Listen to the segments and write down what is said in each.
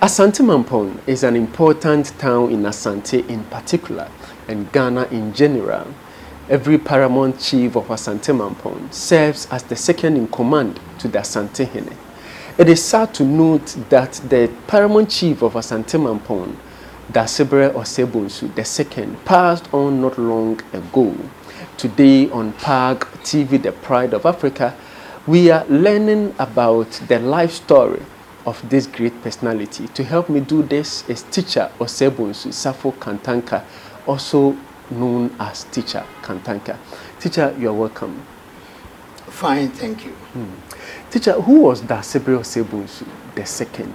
Asante Mampong is an important town in Asante in particular and Ghana in general. Every Paramount chief of Asante Mampong serves as the second in command to the Asante-hene. It is sad to note that the Paramount chief of Asante Mampong, Daasebre Osei Bonsu II, passed on not long ago. Today on PAG TV, The Pride of Africa, we are learning about the life story of this great personality. To help me do this is teacher Osei Bonsu Safo Kantanka, also known as Teacher Kantanka. Teacher, you are welcome. Fine, thank you. Teacher, who was Daasebre Osei Bonsu II?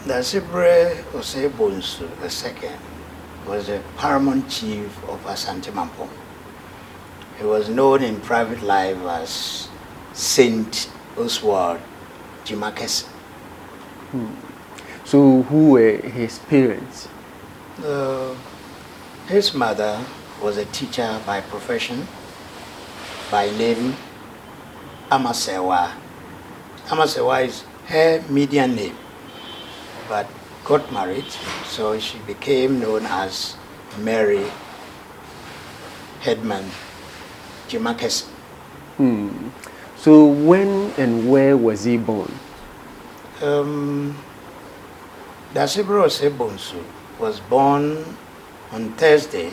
Daasebre Osei Bonsu II was the paramount chief of Asante Mampong. He was known in private life as Saint Oswald Jimakes. So who were his parents? His mother was a teacher by profession, by name Amasewa. Amasewa is her median name, but got married, so she became known as Mary Headman Jimakes. So when and where was he born? Daasebre Osei Bonsu was born on Thursday,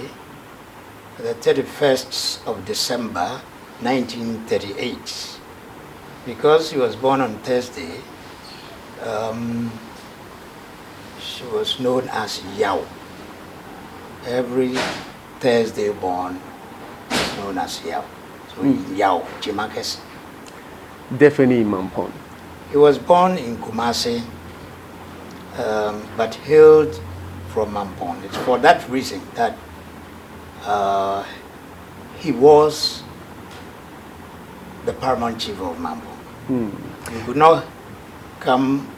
the 31st of December, 1938. Because he was born on Thursday, she was known as Yao. Every Thursday born is known as Yao. So Yao Jimakes. Definitely Mampong. He was born in Kumasi, but hailed from Mampong. It's for that reason that he was the paramount chief of Mampong.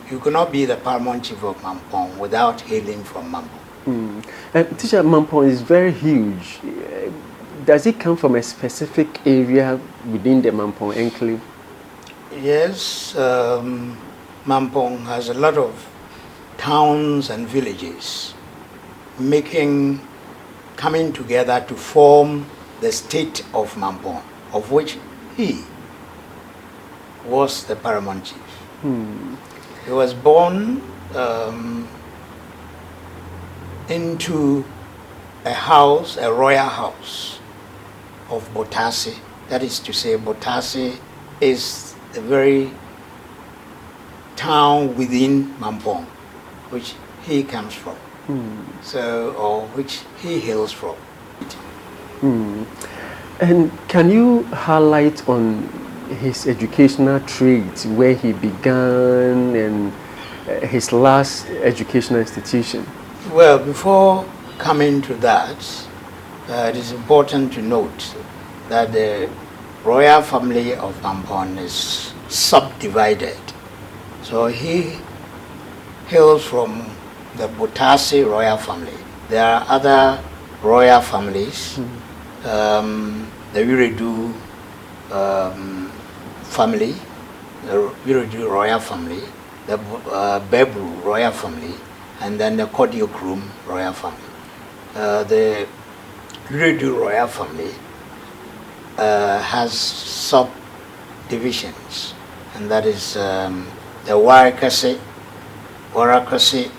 You could not be the paramount chief of Mampong without hailing from Mampong. Teacher, Mampong is very huge. Does it come from a specific area within the Mampong enclave? Yes, Mampong has a lot of towns and villages coming together to form the state of Mampong, of which he was the paramount chief. He was born into a house, a royal house of Botase. That is to say, Botase is the very town within Mampong, which he comes from, or which he hails from. And can you highlight on his educational traits, where he began and his last educational institution? Well, before coming to that, it is important to note that the royal family of Mampong is subdivided. So he hails from the Botase royal family. There are other royal families, the Wiredu family, the Wiredu royal family, the Bebru royal family, and then the Kodiokrum royal family. The Wiredu royal family has subdivisions, and that is the Warakase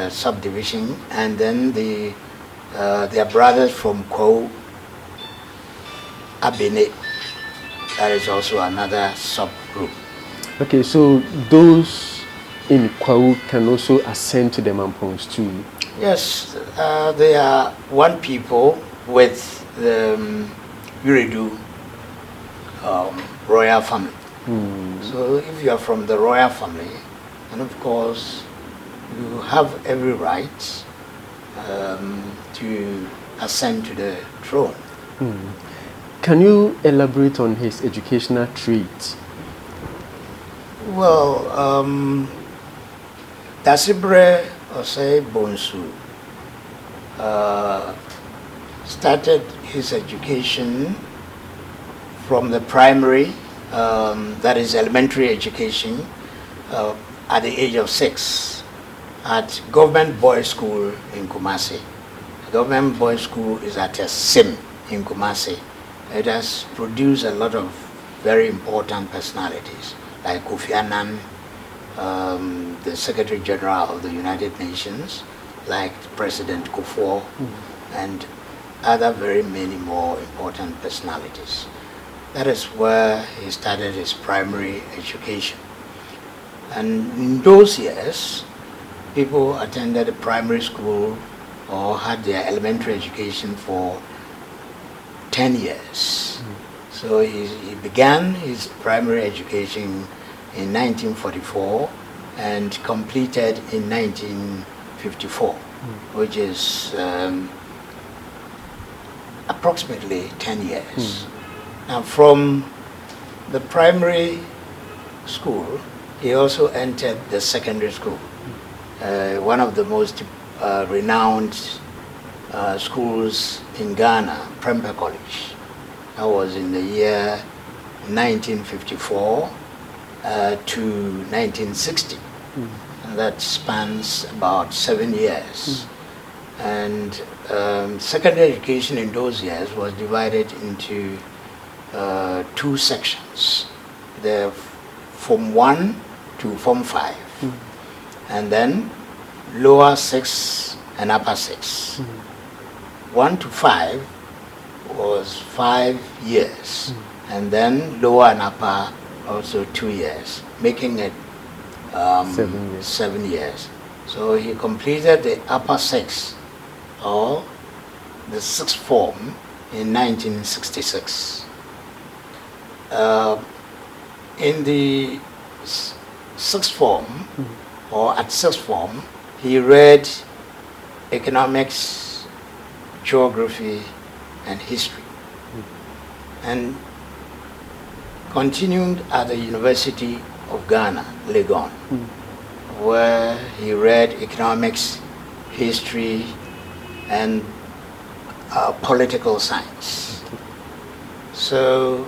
subdivision, and then their brothers from Kou Abene. That is also another subgroup. Okay, so those in Kwau can also ascend to the Mampongs too? Yes, they are one people with the Wiredu royal family. So if you are from the royal family, and of course you have every right to ascend to the throne. Can you elaborate on his educational traits? Well, Daasebre Osei Bonsu started his education from the primary, that is elementary education, at the age of 6. at Government Boys School in Kumasi. The Government Boys School is at a SIM in Kumasi. It has produced a lot of very important personalities like Kofi Annan, the Secretary General of the United Nations, like President Kufuor, and other very many more important personalities. That is where he started his primary education. And in those years, people attended a primary school or had their elementary education for 10 years. So he began his primary education in 1944 and completed in 1954, which is approximately 10 years. Now from the primary school, he also entered the secondary school, one of the most renowned schools in Ghana, Prempeh College. That was in the year 1954 to 1960. And that spans about 7 years. And secondary education in those years was divided into 2 sections. The Form 1 to Form 5. And then lower 6 and upper 6. 1 to 5 was 5 years. And then lower and upper also 2 years, making it 7 years. So he completed the upper 6 or the 6th form in 1966. In the 6th form, or at 6th form, he read economics, geography, and history. And continued at the University of Ghana, Legon, where he read economics, history, and political science. So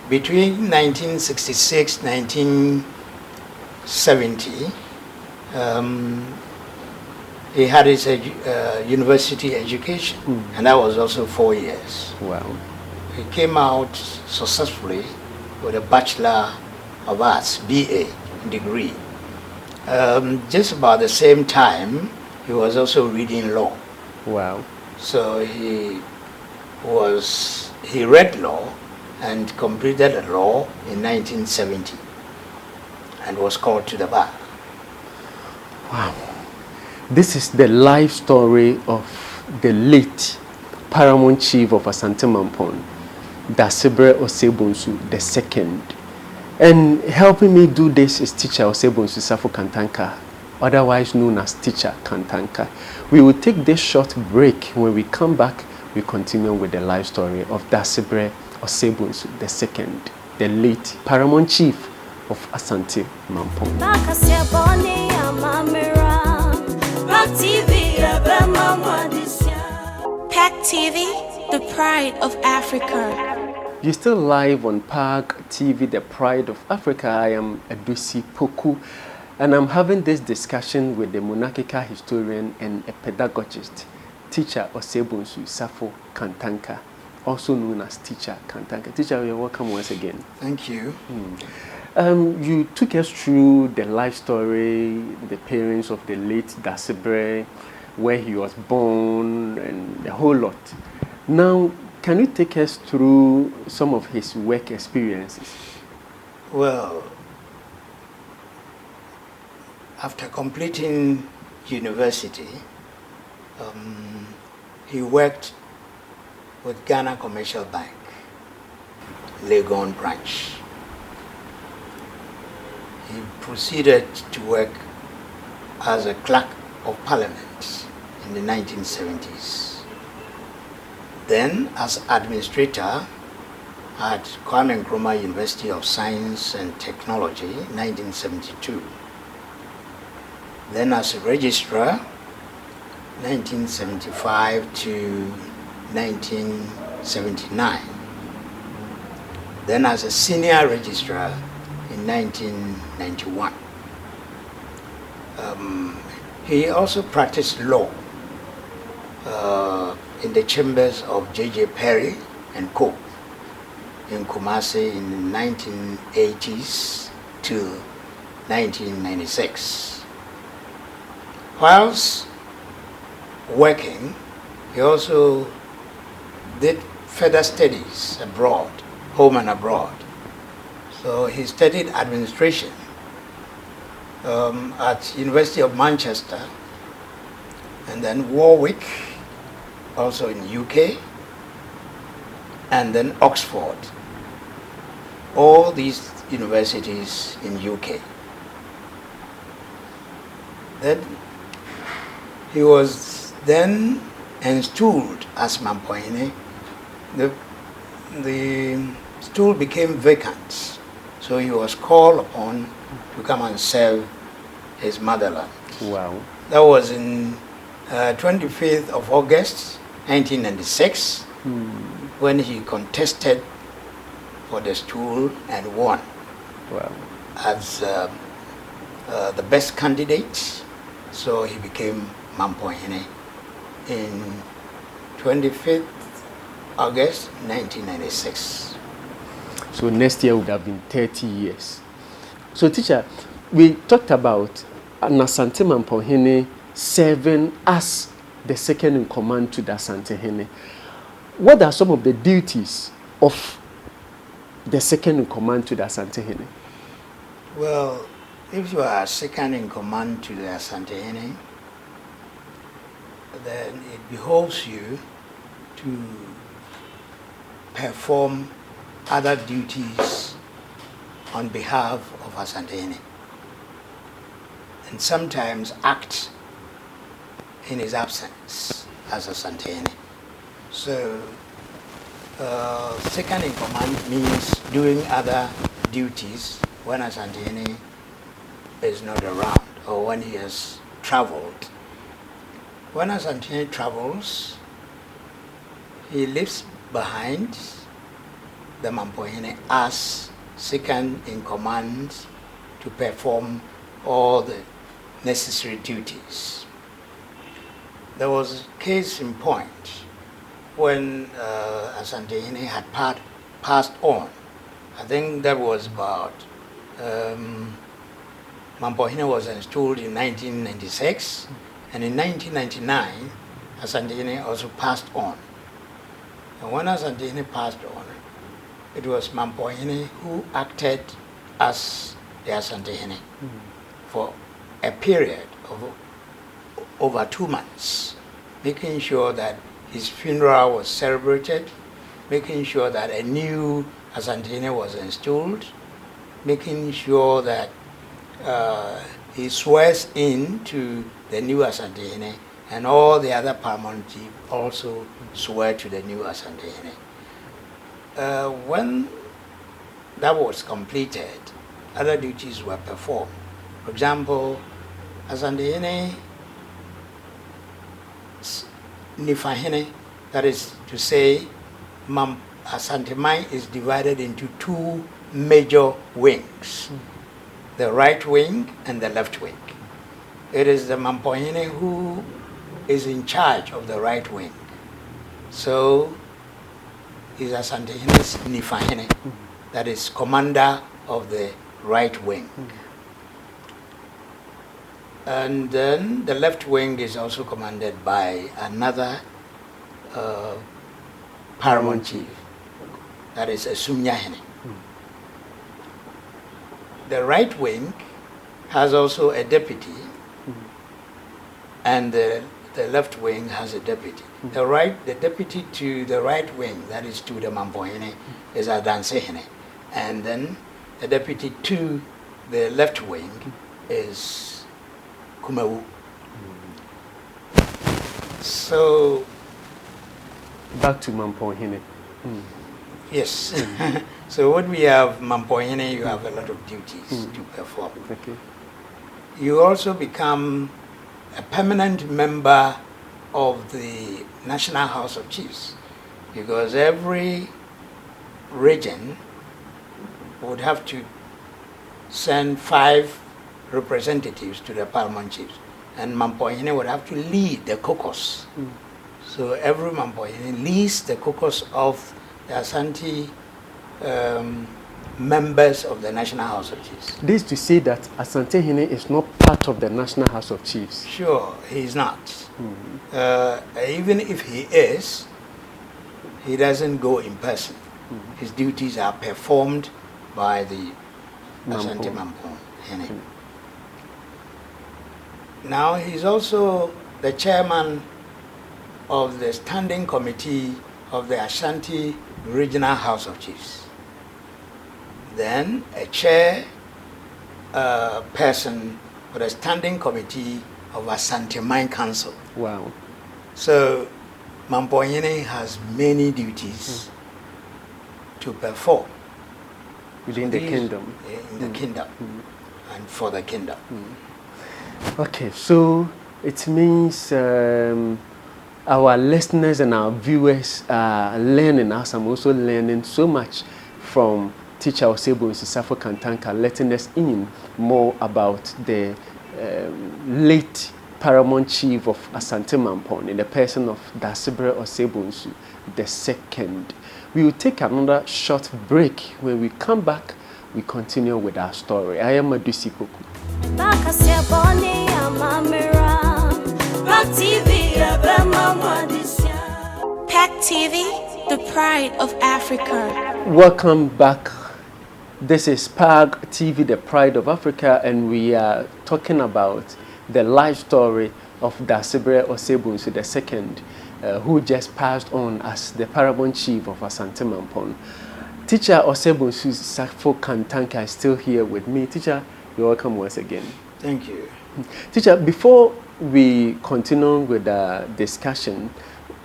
between 1966 1970, he had his university education, and that was also 4 years. Wow. He came out successfully with a Bachelor of Arts, BA degree. Just about the same time, he was also reading law. Wow. So he read law and completed the law in 1970 and was called to the bar. Wow. This is the life story of the late Paramount Chief of Asante Mampong, Daasebre Osei Bonsu II. And helping me do this is teacher Osei Bonsu Kantanka, otherwise known as Teacher Kantanka. We will take this short break. When we come back, we continue with the life story of Daasebre Osei Bonsu II, the late Paramount Chief of Asante Mampong. PAG TV, the pride of Africa. You're still live on PAG TV, the pride of Africa. I am Edusi Poku, and I'm having this discussion with the monarchical historian and a pedagogist, Teacher Osei Bonsu Kantanka, also known as Teacher Kantanka. Teacher, you're welcome once again. Thank you. You took us through the life story, the parents of the late Daasebre, where he was born, and the whole lot. Now, can you take us through some of his work experiences? Well, after completing university, he worked with Ghana Commercial Bank, Legon branch. He proceeded to work as a clerk of parliament in the 1970s. Then as administrator at Kwame Nkrumah University of Science and Technology, 1972. Then as a registrar, 1975 to 1979. Then as a senior registrar in 1991. He also practiced law in the chambers of J.J. Perry and Co. in Kumasi in the 1980s to 1996. Whilst working, he also did further studies abroad, home and abroad. So he studied administration at University of Manchester, and then Warwick, also in UK, and then Oxford. All these universities in UK. Then he was then installed as Mampong-hene. The stool became vacant, so he was called upon to come and serve his motherland. Wow. That was in 25th of August 1996 when he contested for the stool and won. Wow. As the best candidate. So he became Mampong-hene in 25th August 1996. So next year would have been 30 years. So teacher, we talked about Asante Mampong-hene serving as the second in command to the Asante-hene. What are some of the duties of the second in command to the Asante-hene? Well, if you are second in command to the Asante-hene, then it behoves you to perform other duties on behalf of Asante-hene, and sometimes act in his absence as Asante-hene. So, second in command means doing other duties when Asante-hene is not around or when he has traveled. When Asante-hene travels, he leaves behind the Mampong-hene as second in command to perform all the necessary duties. There was a case in point when Asante-hene had passed on. I think that was about Mampong-hene was installed in 1996, and in 1999, Asante-hene also passed on. And when Asante-hene passed on, it was Mampong-hene who acted as the Asante-hene for a period of over 2 months, making sure that his funeral was celebrated, making sure that a new Asante-hene was installed, making sure that he swears in to the new Asante-hene, and all the other Paramount chiefs also swear to the new Asante-hene. When that was completed, other duties were performed. For example, Asante-hene Nifahene, that is to say, Asante-mai is divided into two major wings, the right wing and the left wing. It is the Mampong-hene who is in charge of the right wing. So, is Asante-hene's Nifahene, that is commander of the right wing. And then the left wing is also commanded by another Paramount chief, that is Asumnya-hene. The right wing has also a deputy, and the left wing has a deputy. The deputy to the right wing, that is to the Mampong-hene, is Daasebre, and then the deputy to the left wing is Kumawu. So, back to Mampong-hene. Yes. So when we have Mampong-hene, you have a lot of duties to perform. Okay. You also become a permanent member of the National House of Chiefs, because every region would have to send 5 representatives to the Paramount chiefs. and Mampong-hene would have to lead the caucus. So every Mampong-hene leads the caucus of the Asante members of the National House of Chiefs. This to say that Asante-hene is not part of the National House of Chiefs. Sure, he is not. Even if he is, he doesn't go in person. His duties are performed by the Asante Mampong-hene. Now he's also the chairman of the standing committee of the Ashanti Regional House of Chiefs. Then a chair person for the standing committee of Asante Mine Council. Wow. So Mampong-hene has many duties to perform Within the kingdom. In the kingdom and for the kingdom. Okay, so it means our listeners and our viewers are learning, as I'm also learning so much from Teacher Osei Bonsu II, letting us in more about the late Paramount Chief of Asante Mampong in the person of Daasebre Osei Bonsu II. We will take another short break. When we come back, we continue with our story. I am Adusi Poku. PAG TV, the pride of Africa. Welcome back. This is PAG TV, the pride of Africa, and we are talking about the life story of Daasebre Osei Bonsu II, who just passed on as the Paramount Chief of Asante Mampong. Teacher Osei Bonsu II is still here with me. Teacher, you're welcome once again. Thank you. Teacher, before we continue with the discussion,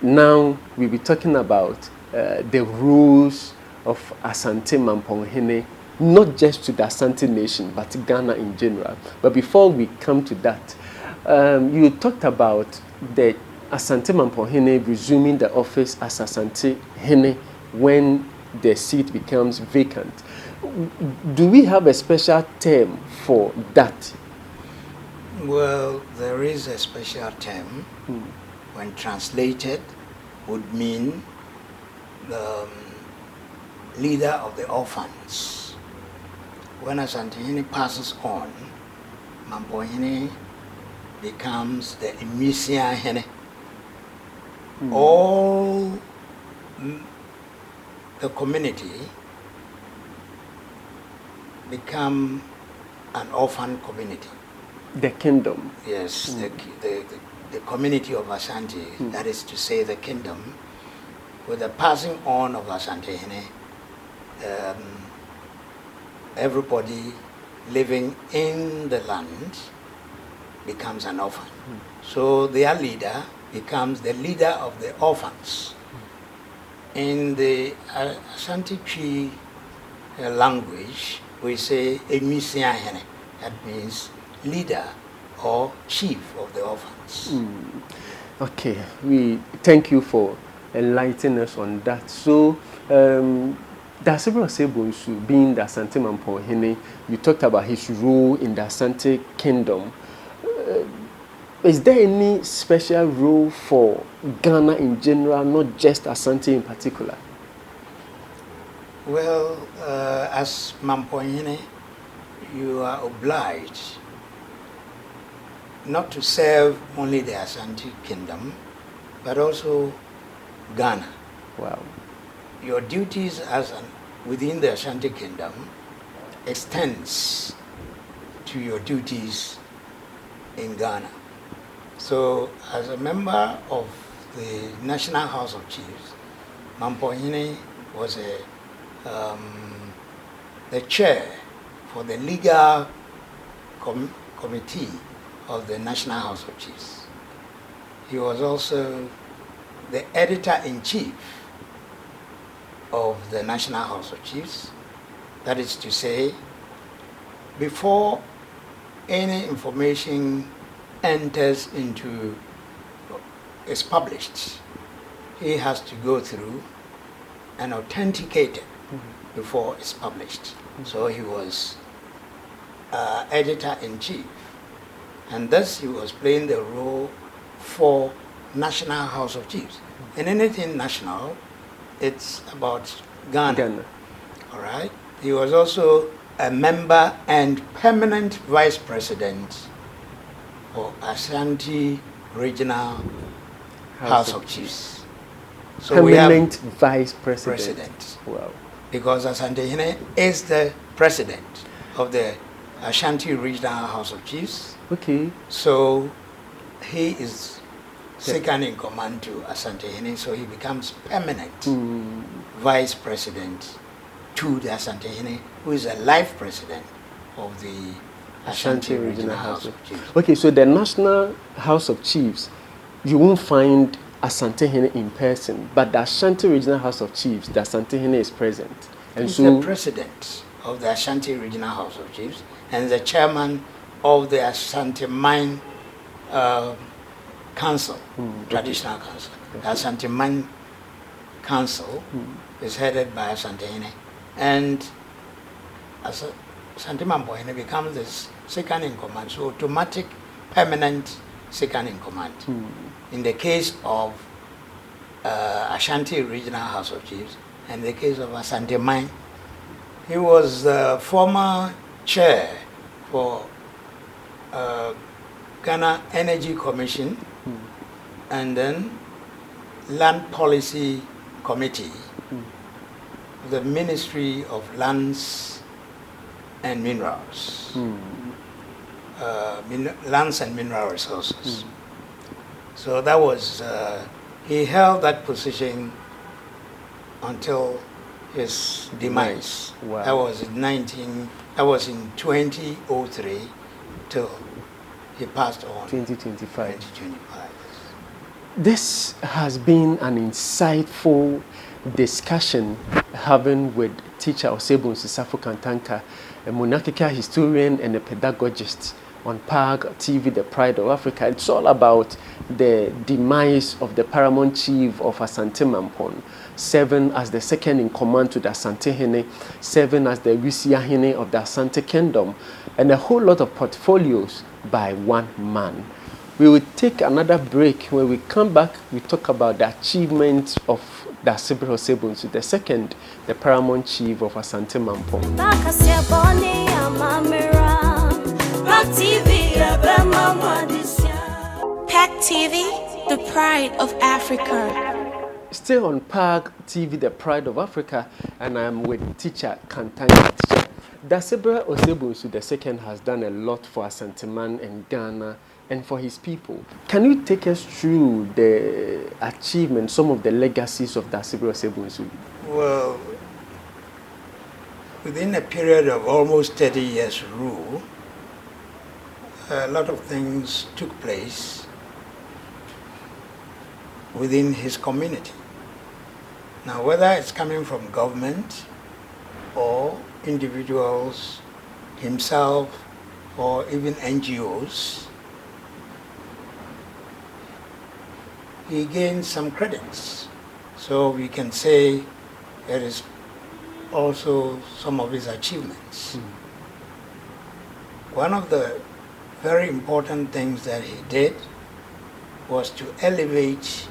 now we'll be talking about the rules of Asante Mampong-hene, not just to the Asante nation, but Ghana in general. But before we come to that, you talked about the Asante Mampong-hene resuming the office as Asante-hene when the seat becomes vacant. Do we have a special term for that? Well, there is a special term. When translated, would mean the leader of the orphans. When Asante-hene passes on, Mampong-hene becomes the Imisia-hene. All the community become an orphan community. The kingdom. Yes, the community of Asante, that is to say the kingdom, with the passing on of Asante-hene, everybody living in the land becomes an orphan. So their leader becomes the leader of the orphans. In the Asante Tree language, we say Emisia-hene. That means leader or chief of the orphans. Okay, we thank you for enlightening us on that. So, Daasebre Osei Bonsu, being the Asante Mampong-hene, you talked about his role in the Asante kingdom. Is there any special role for Ghana in general, not just Asante in particular? Well, as Mampong-hene, you are obliged not to serve only the Asante kingdom, but also Ghana. Wow. Your duties within the Asante kingdom extends to your duties in Ghana. So, as a member of the National House of Chiefs, Mampong-hene was the chair for the legal committee of the National House of Chiefs. He was also the editor-in-chief of the National House of Chiefs. That is to say, before any information enters into, is published, he has to go through and authenticate it before it's published. So he was editor-in-chief And thus he was playing the role for National House of Chiefs. And anything national, it's about Ghana. All right. He was also a member and permanent vice president for Asante Regional House of Chiefs. So permanent vice president. Wow. Because Asante-hene is the president of the Ashanti Regional House of Chiefs. Okay. So he is second in command to Asante-hene, so he becomes permanent vice president to the Asante-hene, who is a life president of the Ashanti Regional House of Chiefs. Okay, so the National House of Chiefs, you won't find Asante-hene in person, but the Ashanti Regional House of Chiefs, the Asante-hene is present. And He's so the president of the Ashanti Regional House of Chiefs and the chairman of the Asante Mine Council, Traditional Council. The Asante Mine Council is headed by Asante-hene, and Asante Mampong-hene becomes the second in command, so automatic permanent second in command. In the case of Ashanti Regional House of Chiefs, and the case of Asante Mine, he was the former chair for Ghana Energy Commission and then Land Policy Committee, the Ministry of Lands and Minerals, Lands and Mineral Resources. So that was, he held that position until his demise. Wow. That was in 2003 till he passed on. 2025. 2025. This has been an insightful discussion having with teacher Osei Bonsu II, a monarchical historian and a pedagogist, on PAG TV, The Pride of Africa. It's all about the demise of the Paramount Chief of Asante Mampong, serving as the second in command to the Asante-hene, serving as the Wisia-hene of the Asante Kingdom, and a whole lot of portfolios by one man. We will take another break. When we come back, we talk about the achievements of Daasebre Osei Bonsu II, the Paramount Chief of Asante Mampong. PAG TV, the pride of Africa. Still on PAG TV, The Pride of Africa, and I'm with teacher Kantanga. Teacher, Daasebre Osei Bonsu II has done a lot for Asanteman and Ghana and for his people. Can you take us through the achievements, some of the legacies of Daasebre Osei Bonsu? Well, within a period of almost 30 years rule, a lot of things took place within his community. Now, whether it's coming from government or individuals, himself, or even NGOs, he gained some credits. So we can say there is also some of his achievements. One of the very important things that he did was to elevate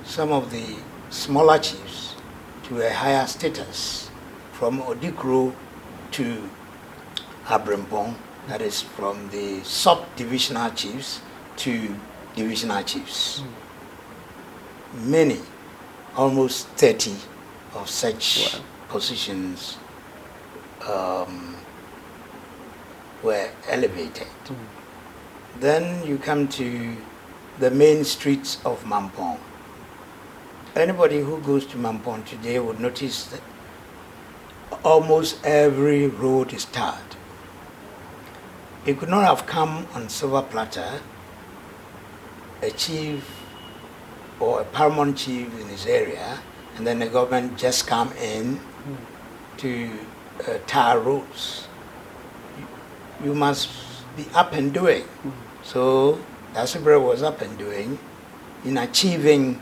some of the smaller chiefs to a higher status, from Odikro to Abrempong, that is from the sub-divisional chiefs to divisional chiefs. Many, almost 30 of such positions were elevated. Then you come to the main streets of Mampong. Anybody who goes to Mampong today would notice that almost every road is tarred. It could not have come on silver platter. A chief or a paramount chief in his area, and then the government just come in to tar roads. You must be up and doing. So Daasebre was up and doing in achieving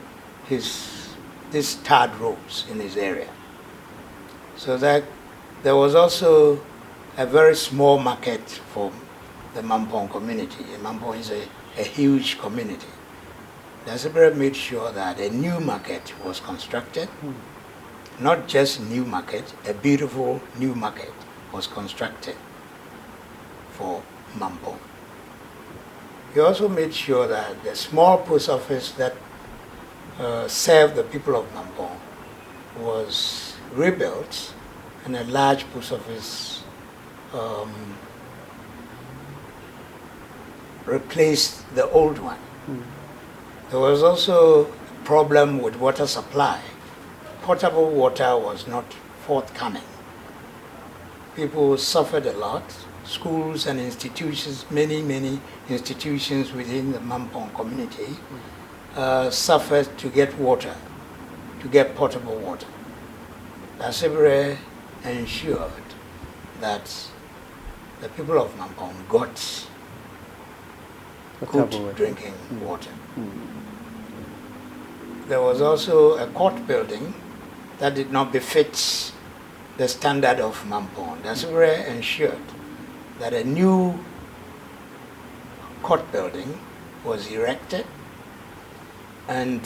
these tarred roads in his area. So that there was also a very small market for the Mampong community. And Mampong is a huge community. Daasebre made sure that a new market was constructed. Not just new market, a beautiful new market was constructed for Mampong. He also made sure that the small post office that served the people of Mampong was rebuilt, and a large post office replaced the old one. There was also a problem with water supply. Potable water was not forthcoming. People suffered a lot. Schools and institutions, many institutions within the Mampong community suffered to get water, to get potable water. Daasebre ensured that the people of Mampong got good drinking water. There was also a court building that did not befit the standard of Mampong. Daasebre ensured that a new court building was erected, and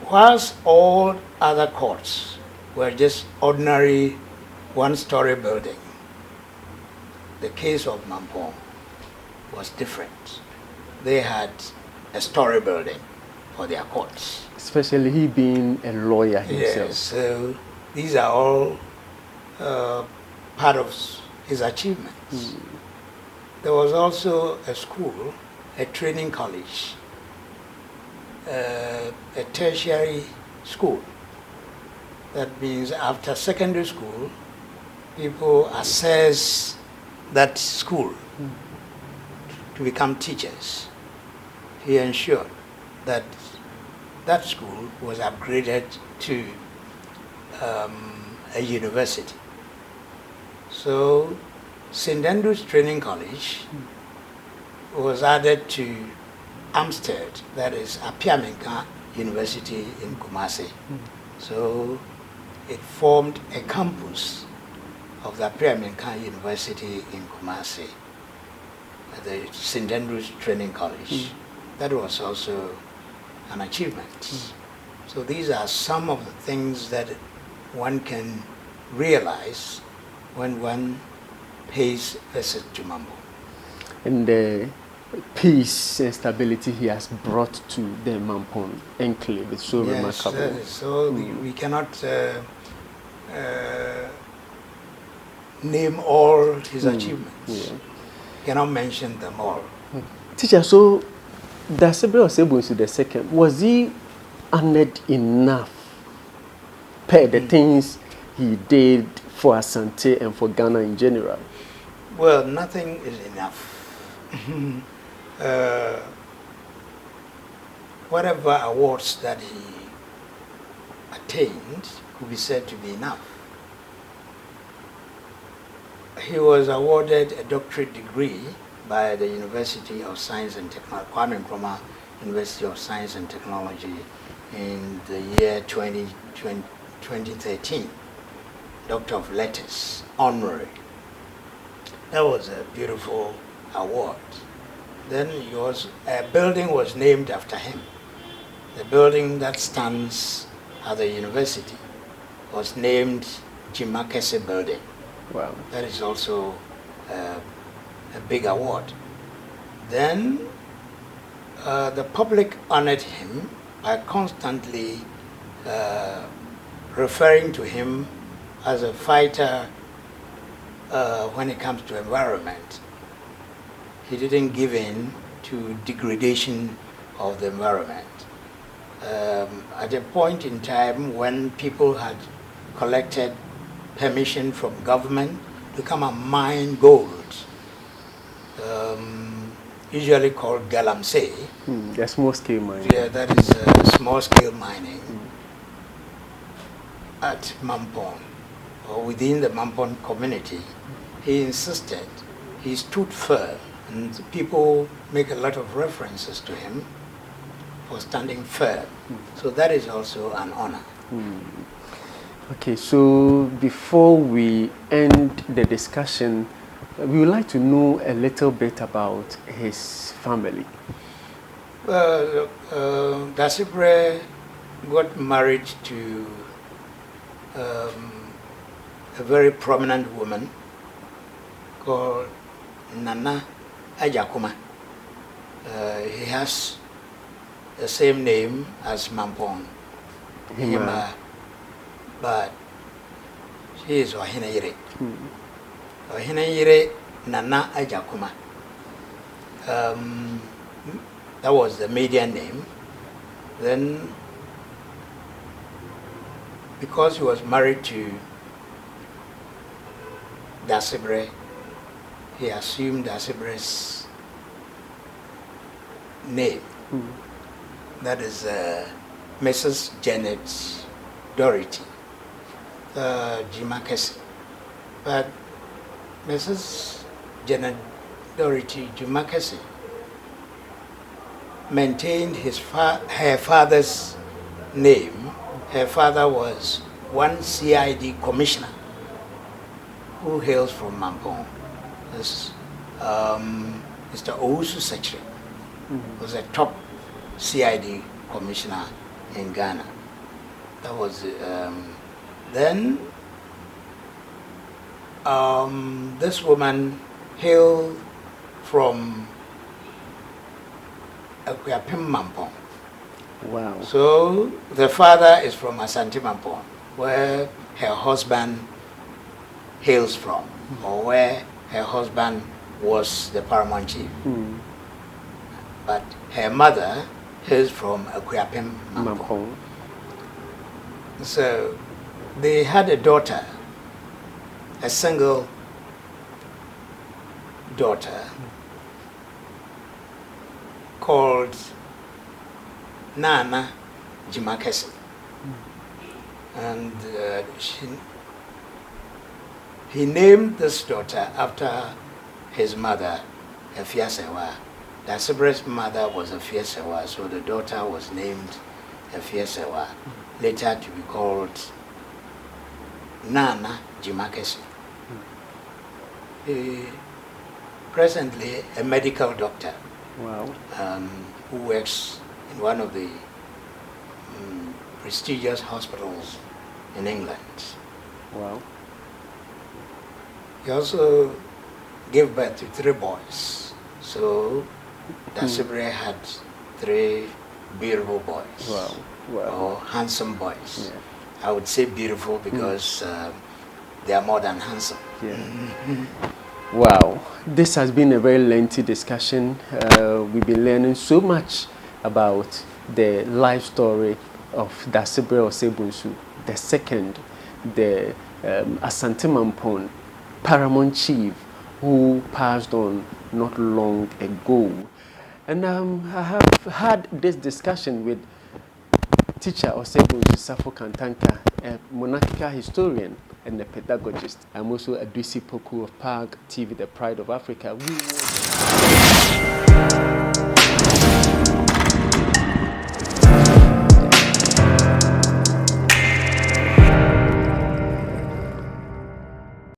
whilst all other courts were just ordinary one-story building, the case of Mampong was different. They had a story building for their courts. Especially he being a lawyer himself. Yes, so these are all part of his achievements. There was also a school, a training college, a tertiary school. That means after secondary school, people assess that school to become teachers. He ensured that that school was upgraded to a university. So St. Andrew's Training College was added to Amstead, that is Apiamenka University in Kumasi. So it formed a campus of the Paramount University in Kumasi, the St. Andrew's Training College. That was also an achievement. So these are some of the things that one can realize when one pays visit to Mampong. And the peace and stability he has brought to the Mampong enclave is so remarkable. So we cannot name all his achievements. Cannot mention them all. Teacher, so Daasebre Osei Bonsu II, was he honored enough per the things he did for Asante and for Ghana in general? Well, nothing is enough. Whatever awards that he attained could be said to be enough. He was awarded a doctorate degree by the University of Science and Technology, Kwame Nkrumah University of Science and Technology, in the year 2013. Doctor of Letters, honorary. That was a beautiful award. Then a building was named after him. The building that stands at the university was named Jimakese Building. Wow. That is also a big award. Then the public honored him by constantly referring to him as a fighter when it comes to environment. He didn't give in to degradation of the environment. At a point in time when people had collected permission from government to come and mine gold, usually called galamsey. The small scale mining. Yeah, that is small scale mining at Mampong, or within the Mampong community. He insisted, he stood firm, and people make a lot of references to him for standing firm. So that is also an honor. Okay, so before we end the discussion, we would like to know a little bit about his family. Daasebre got married to a very prominent woman called Nana Ajakuma. He has the same name as Mampong-hene, but she is Ohene Ohene Nana Ajakuma. That was the maiden name. Then, because he was married to Daasebre, he assumed Daasebre's name. That is Mrs. Janet Doherty Jumakesi. But Mrs. Janet Doherty Jumakesi maintained her father's name. Her father was one CID commissioner who hails from Mampong. This Mr. Owusu Secretary was a top CID commissioner in Ghana. That was then this woman hailed from Akuapem Mampong. Wow. So the father is from Asante Mampong, where her husband hails from, or where her husband was the Paramount chief. But her mother hails from Akuapem Mampong. So they had a daughter, a single daughter, called Nana Jumakesi. And he named this daughter after his mother, Efiesewa. Daasebre's mother was Efiesewa, so the daughter was named Efiesewa, later to be called Nana Jumakesi. Presently a medical doctor. Wow. Who works in one of the prestigious hospitals in England. Wow. He also gave birth to 3 boys. So Daasebre had 3 beautiful boys. Wow. Wow. Or handsome boys. Yeah. I would say beautiful because they are more than handsome. Yeah. Wow, this has been a very lengthy discussion. We've been learning so much about the life story of Daasebre Osei Bonsu II, the Asante Mampong Paramount chief who passed on not long ago. And I have had this discussion with teacher Osei Bonsu Safo Kantanka, a monarchical historian and a pedagogist. I'm also a DC Poku of PAG TV, the Pride of Africa.